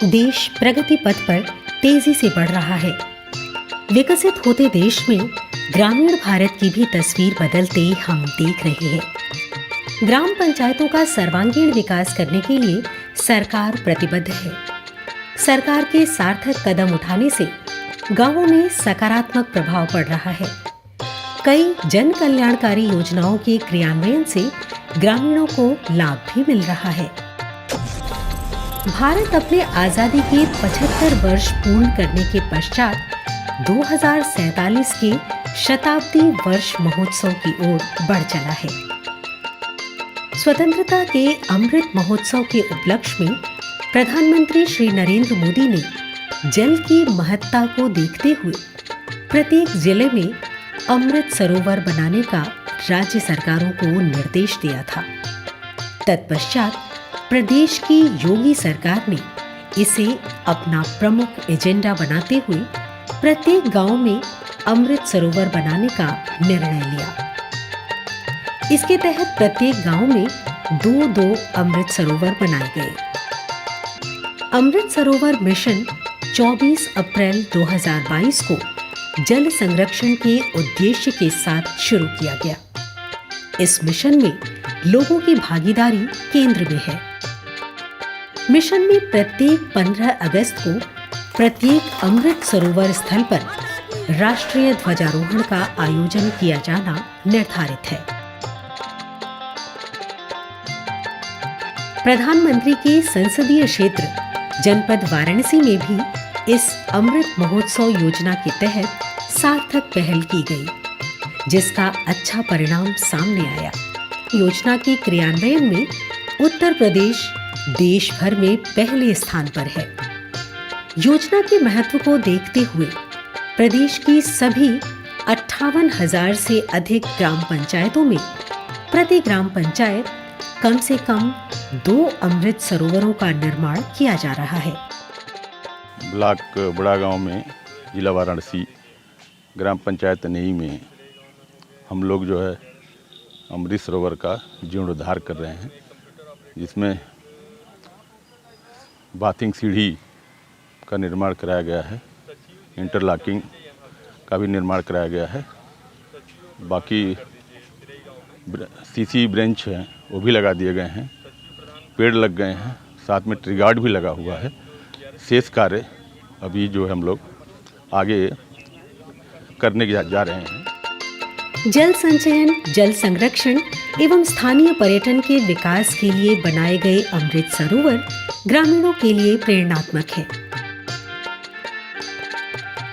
देश प्रगति पथ पर तेजी से बढ़ रहा है। विकसित होते देश में ग्रामीण भारत की भी तस्वीर बदलते हम देख रहे हैं। ग्राम पंचायतों का सर्वांगीण विकास करने के लिए सरकार प्रतिबद्ध है। सरकार के सार्थक कदम उठाने से गांवों में सकारात्मक प्रभाव पड़ रहा है। कई जन कल्याणकारी योजनाओं के क्रियान्वयन से ग्रामीणों को लाभ भी मिल रहा है। भारत अपने आजादी के 75 वर्ष पूर्ण करने के पश्चात 2047 के शताब्दी वर्ष महोत्सव की ओर बढ़ चला है। स्वतंत्रता के अमृत महोत्सव के उपलक्ष्य में प्रधानमंत्री श्री नरेंद्र मोदी ने जल की महत्ता को देखते हुए प्रत्येक जिले में अमृत सरोवर बनाने का राज्य सरकारों को निर्देश दिया था। तत्पश्चात प्रदेश की योगी सरकार ने इसे अपना प्रमुख एजेंडा बनाते हुए प्रत्येक गांव में अमृत सरोवर बनाने का निर्णय लिया। इसके तहत प्रत्येक गांव में 2-2 अमृत सरोवर बनाए गए। अमृत सरोवर मिशन 24 अप्रैल 2022 को जल संरक्षण के उद्देश्य के साथ शुरू किया गया। इस मिशन में लोगों की भागीदारी केंद्र में है। मिशन में प्रत्येक 15 अगस्त को प्रत्येक अमृत सरोवर स्थल पर राष्ट्रीय ध्वजारोहण का आयोजन किया जाना निर्धारित है। प्रधानमंत्री के संसदीय क्षेत्र जनपद वाराणसी में भी इस अमृत महोत्सव योजना के तहत सार्थक पहल की गई, जिसका अच्छा परिणाम सामने आया। योजना के क्रियान्वयन में उत्तर प्रदेश देश भर में पहले स्थान पर है। योजना के महत्व को देखते हुए प्रदेश की सभी 58,000 से अधिक ग्राम पंचायतों में प्रति ग्राम पंचायत कम से कम 2 अमृत सरोवरों का निर्माण किया जा रहा है। ब्लॉक बड़ा गांव में जिला वाराणसी ग्राम पंचायत नई में हम लोग जो है अमृत सरोवर का जीर्णोद्धार कर रहे हैं, जिसमें बाथिंग सीढ़ी का निर्माण कराया गया है, इंटरलॉकिंग का भी निर्माण कराया गया है। बाकी सीसी ब्रेंच हैं वो भी लगा दिए गए हैं, पेड़ लग गए हैं, साथ में ट्री गार्ड भी लगा हुआ है। शेष कार्य अभी जो है हम लोग आगे करने जा रहे हैं। जल संचयन, जल संरक्षण एवं स्थानीय पर्यटन के विकास के लिए बनाए गए अमृत सरोवर ग्रामीणों के लिए प्रेरणात्मक है।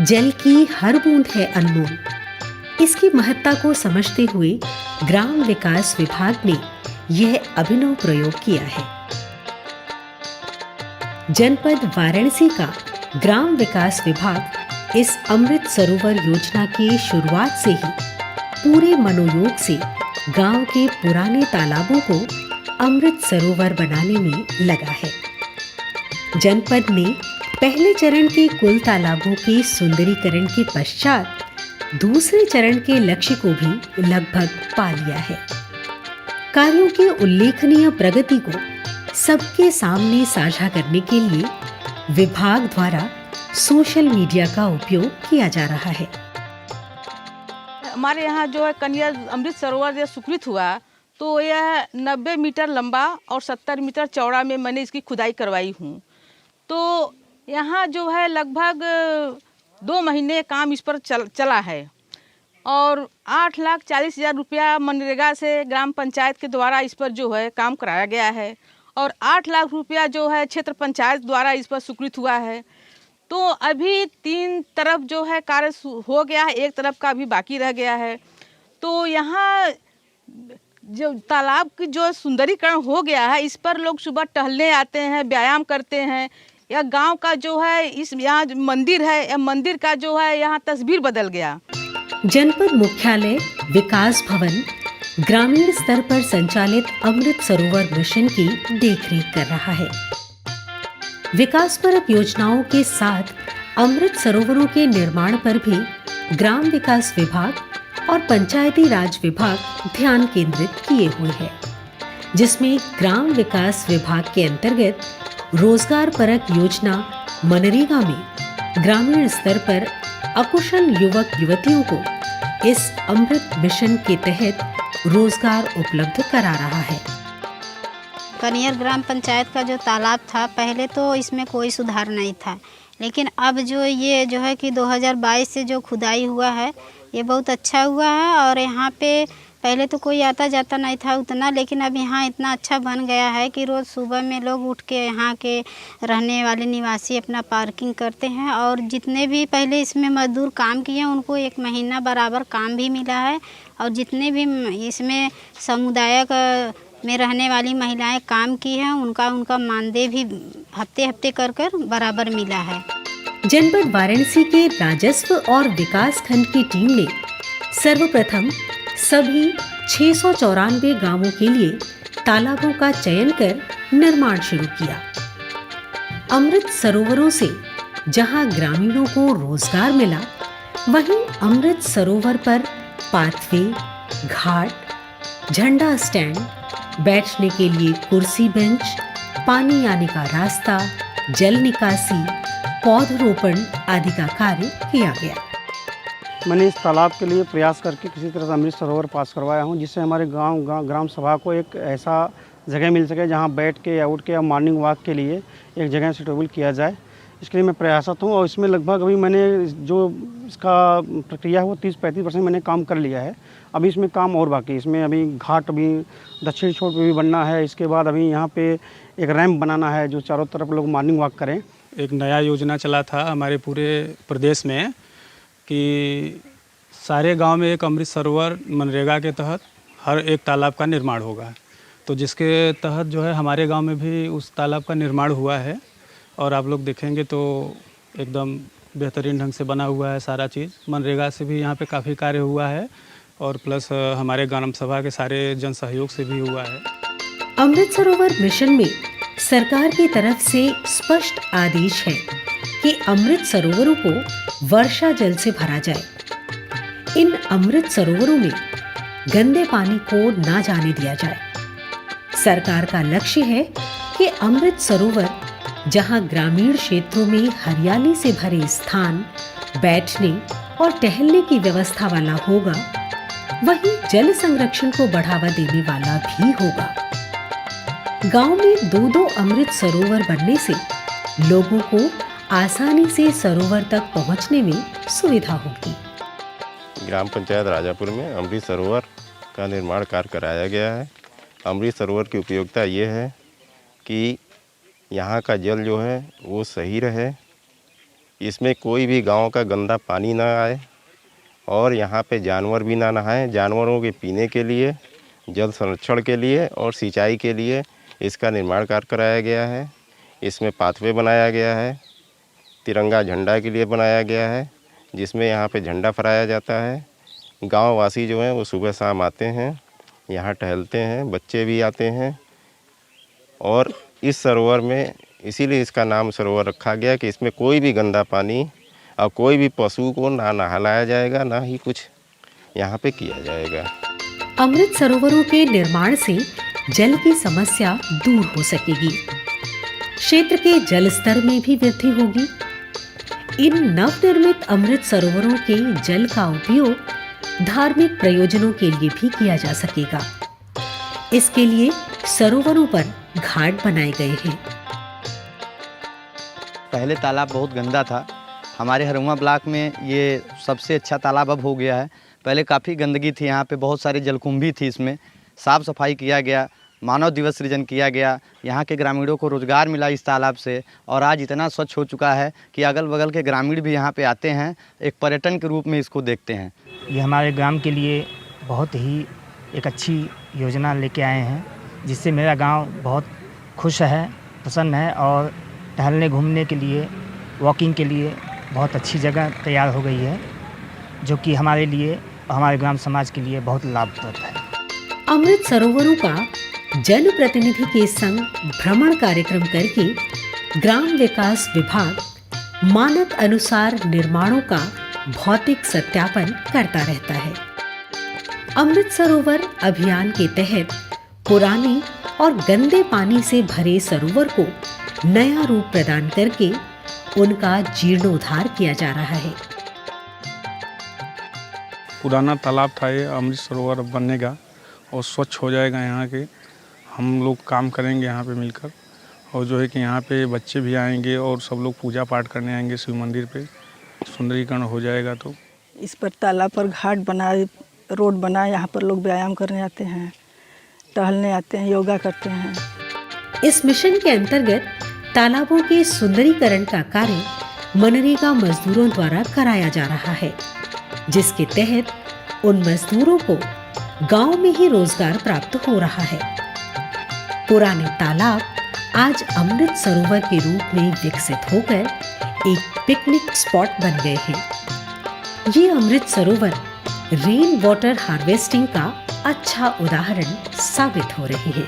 जल की हर बूंद है अनमोल। इसकी महत्ता को समझते हुए ग्राम विकास विभाग ने यह अभिनव प्रयोग किया है। जनपद वाराणसी का ग्राम विकास विभाग इस अमृत सरोवर योजना की शुरुआत से ही पूरे मनोयोग से गांव के पुराने तालाबों को अमृत सरोवर बनाने में लगा है। जनपद ने पहले चरण के कुल तालाबों के सुंदरीकरण के पश्चात दूसरे चरण के लक्ष्य को भी लगभग पा लिया है। कार्यों की उल्लेखनीय प्रगति को सबके सामने साझा करने के लिए विभाग द्वारा सोशल मीडिया का उपयोग किया जा रहा है। हमारे यहाँ जो है कन्या अमृत सरोवर जब स्वीकृत हुआ तो यह 90 मीटर लंबा और 70 मीटर चौड़ा में मैंने इसकी खुदाई करवाई हूँ। तो यहाँ जो है लगभग 2 महीने काम इस पर चला है और 8,40,000 रुपया मनरेगा से ग्राम पंचायत के द्वारा इस पर जो है काम कराया गया है और 8 लाख रुपया जो है क्षेत्र पंचायत द्वारा इस पर स्वीकृत हुआ है। तो अभी 3 तरफ जो है कार्य हो गया है, 1 तरफ का अभी बाकी रह गया है। तो यहाँ जो तालाब की जो सुंदरीकरण हो गया है, इस पर लोग सुबह टहलने आते हैं, व्यायाम करते हैं। यह गांव का जो है इस यहाँ मंदिर है, यह मंदिर का जो है यहाँ तस्वीर बदल गया। जनपद मुख्यालय विकास भवन ग्रामीण स्तर पर संचालित अमृत सरोवर मिशन की देखरेख कर रहा है। विकासपरक योजनाओं के साथ अमृत सरोवरों के निर्माण पर भी ग्राम विकास विभाग और पंचायती राज विभाग ध्यान केंद्रित किए हुए हैं, जिसमें ग्राम विकास विभाग के अंतर्गत रोजगार परक योजना मनरेगा में ग्रामीण स्तर पर अकुशल युवक युवतियों को इस अमृत मिशन के तहत रोजगार उपलब्ध करा रहा है। कनियर ग्राम पंचायत का जो तालाब था, पहले तो इसमें कोई सुधार नहीं था, लेकिन अब जो ये जो है कि 2022 से जो खुदाई हुआ है ये बहुत अच्छा हुआ है। और यहाँ पे पहले तो कोई आता जाता नहीं था उतना, लेकिन अब यहाँ इतना अच्छा बन गया है कि रोज़ सुबह में लोग उठ के यहाँ के रहने वाले निवासी अपना पार्किंग करते हैं। और जितने भी पहले इसमें मजदूर काम किए उनको 1 महीना बराबर काम भी मिला है। और जितने भी इसमें समुदाय में रहने वाली महिलाएं काम की हैं उनका मानदेय भी हफ्ते हफ्ते कर बराबर मिला है। जनपद वाराणसी के राजस्व और विकास खंड की टीम ने सर्वप्रथम सभी 694 गांवों के लिए तालाबों का चयन कर निर्माण शुरू किया। अमृत सरोवरों से जहां ग्रामीणों को रोजगार मिला, वहीं अमृत सरोवर पर पाथवे, घाट, झंडा स्टैंड, बैठने के लिए कुर्सी बेंच, पानी आने का रास्ता, जल निकासी, पौधरोपण आदि का कार्य किया गया। मैंने इस तालाब के लिए प्रयास करके किसी तरह से अमृत सरोवर पास करवाया हूँ, जिससे हमारे ग्राम सभा को एक ऐसा जगह मिल सके जहाँ बैठ के या उठ के या मॉर्निंग वॉक के लिए एक जगह सुटेबल किया जाए। इसके लिए मैं प्रयासरत हूँ और इसमें लगभग अभी मैंने जो इसका प्रक्रिया है वो 30-35% मैंने काम कर लिया है। अभी इसमें काम और बाकी, इसमें अभी घाट अभी दक्षिण छोर पे भी बनना है। इसके बाद अभी यहाँ पे एक रैंप बनाना है जो चारों तरफ लोग मॉर्निंग वॉक करें। एक नया योजना चला था हमारे पूरे प्रदेश में कि सारे गांव में एक अमृत सरोवर मनरेगा के तहत हर एक तालाब का निर्माण होगा। तो जिसके तहत जो है हमारे गांव में भी उस तालाब का निर्माण हुआ है और आप लोग देखेंगे तो एकदम बेहतरीन ढंग से बना हुआ है सारा चीज़। मनरेगा से भी यहाँ पे काफ़ी कार्य हुआ है और प्लस हमारे ग्राम सभा के सारे जन सहयोग से भी हुआ है। अमृत सरोवर मिशन में सरकार की तरफ से स्पष्ट आदेश है कि अमृत सरोवरों को वर्षा जल से भरा जाए। इन अमृत सरोवरों में गंदे पानी को ना जाने दिया जाए। सरकार का लक्ष्य है कि अमृत सरोवर जहां ग्रामीण क्षेत्रों में हरियाली से भरे स्थान, बैठने और टहलने की व्यवस्था वाला होगा, वहीं जल संरक्षण को बढ़ावा देने वाला भी होगा। गांव में 2-2 अमृत सरोवर बनने से लोगों को आसानी से सरोवर तक पहुंचने में सुविधा होगी। ग्राम पंचायत राजापुर में अमृत सरोवर का निर्माण कार्य कराया गया है। अमृत सरोवर की उपयोगिता ये है कि यहाँ का जल जो है वो सही रहे, इसमें कोई भी गांव का गंदा पानी ना आए और यहाँ पे जानवर भी ना नहाएं। जानवरों के पीने के लिए, जल संरक्षण के लिए और सिंचाई के लिए इसका निर्माण कार्य कराया गया है। इसमें पाथवे बनाया गया है, तिरंगा झंडा के लिए बनाया गया है, जिसमें यहाँ पे झंडा फहराया जाता है। गांव वासी जो हैं वो सुबह शाम आते हैं, यहाँ टहलते हैं, बच्चे भी आते हैं। और इस सरोवर में इसीलिए इसका नाम सरोवर रखा गया कि इसमें कोई भी गंदा पानी और कोई भी पशु को ना नहलाया जाएगा, ना ही कुछ यहाँ पे किया जाएगा। अमृत सरोवरों के निर्माण से जल की समस्या दूर हो सकेगी, क्षेत्र के जल स्तर में भी वृद्धि होगी। इन नवनिर्मित अमृत सरोवरों के जल का उपयोग धार्मिक प्रयोजनों के लिए भी किया जा सकेगा। इसके लिए सरोवरों पर घाट बनाए गए हैं। पहले तालाब बहुत गंदा था। हमारे हरुआ ब्लॉक में ये सबसे अच्छा तालाब अब हो गया है। पहले काफ़ी गंदगी थी, यहाँ पे बहुत सारी जलकुंभी थी। इसमें साफ़ सफाई किया गया, मानव दिवस सृजन किया गया, यहाँ के ग्रामीणों को रोज़गार मिला इस तालाब से। और आज इतना स्वच्छ हो चुका है कि अगल बगल के ग्रामीण भी यहाँ पे आते हैं, एक पर्यटन के रूप में इसको देखते हैं। ये हमारे ग्राम के लिए बहुत ही एक अच्छी योजना लेके आए हैं, जिससे मेरा गांव बहुत खुश है, प्रसन्न है और टहलने घूमने के लिए, वॉकिंग के लिए बहुत अच्छी जगह तैयार हो गई है, जो कि हमारे लिए और हमारे ग्राम समाज के लिए बहुत लाभप्रद है। अमृत सरोवरों का जनप्रतिनिधि के संग भ्रमण कार्यक्रम करके ग्राम विकास विभाग मानक अनुसार निर्माणों का भौतिक सत्यापन करता रहता है। अमृत सरोवर अभियान के तहत पुराने और गंदे पानी से भरे सरोवर को नया रूप प्रदान करके उनका जीर्णोद्धार किया जा रहा है। पुराना तालाब था ये, अमृत सरोवर अब बनेगा और स्वच्छ हो जाएगा यहाँ के। हम लोग काम करेंगे यहाँ पे मिलकर, और जो है कि यहाँ पे बच्चे भी आएंगे और सब लोग पूजा पाठ करने आएंगे शिव मंदिर पे। सुंदरीकरण हो जाएगा तो इस पर तालाब पर घाट बना, रोड बना, यहाँ पर लोग व्यायाम करने आते हैं, टहलने आते हैं, योगा करते हैं। इस मिशन के अंतर्गत तालाबों के सुंदरीकरण का कार्य मनरेगा मजदूरों द्वारा कराया जा रहा है, जिसके तहत उन मजदूरों को गांव में ही रोजगार प्राप्त हो रहा है। पुराने तालाब आज अमृत सरोवर के रूप में विकसित होकर एक पिकनिक स्पॉट बन गए हैं। ये Amrit Sarovar rain water harvesting का अच्छा उदाहरण साबित हो रहे हैं।